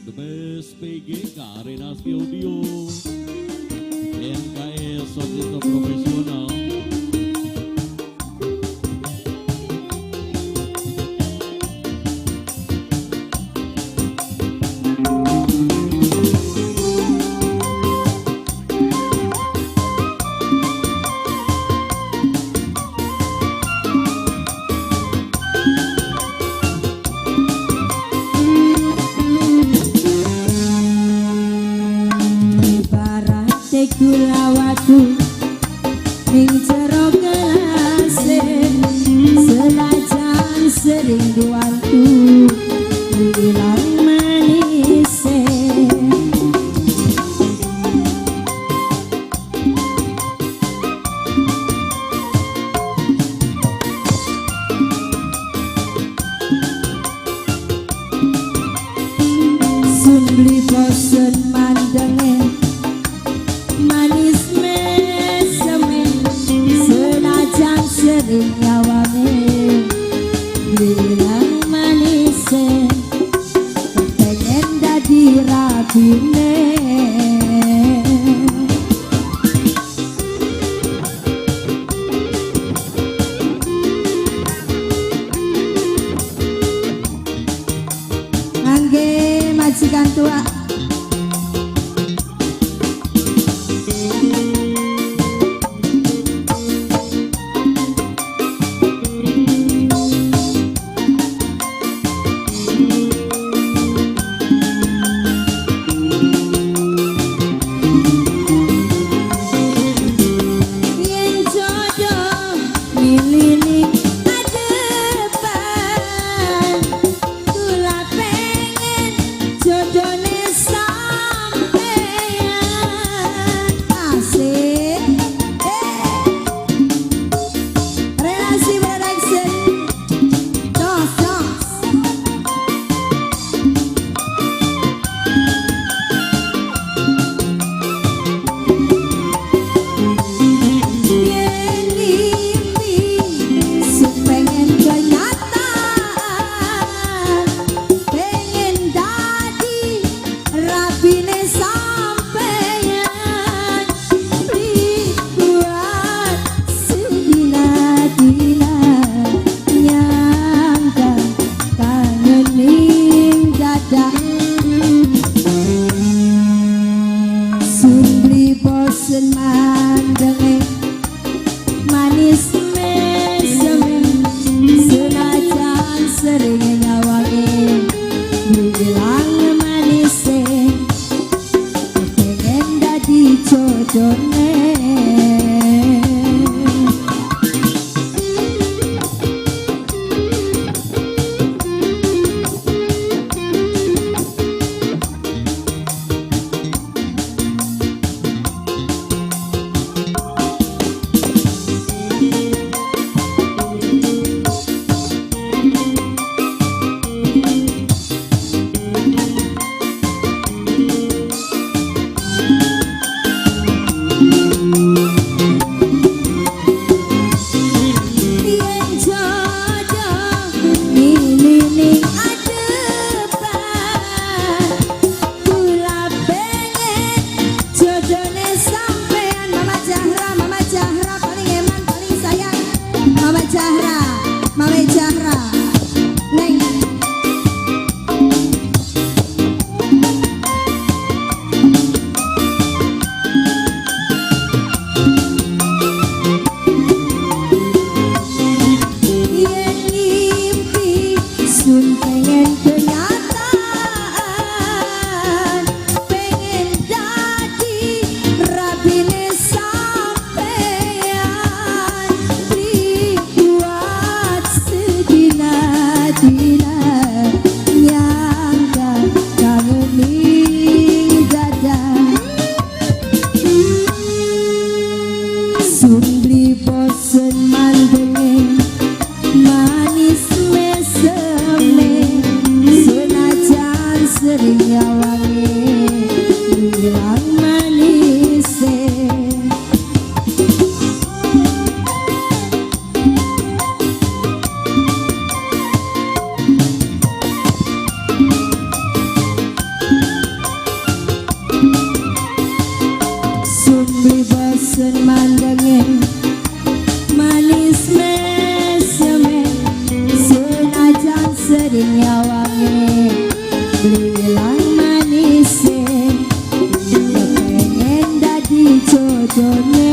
The Best PGK Arena Studio NKS Orkestra Profesional. Gula watu ning jero gelase senajan sering duantu hilang manise sun beli bosen mandenge manis mesemen senajan sering nyawame bilang manise pengen dadi rabine angge majikan tua mandenge manis mesemen senajan sering nyawake bilang manise pengen dadi jodone. bosen mandengin manis mesem senajan sering nyawange bilang manis pengen dadi jodohnya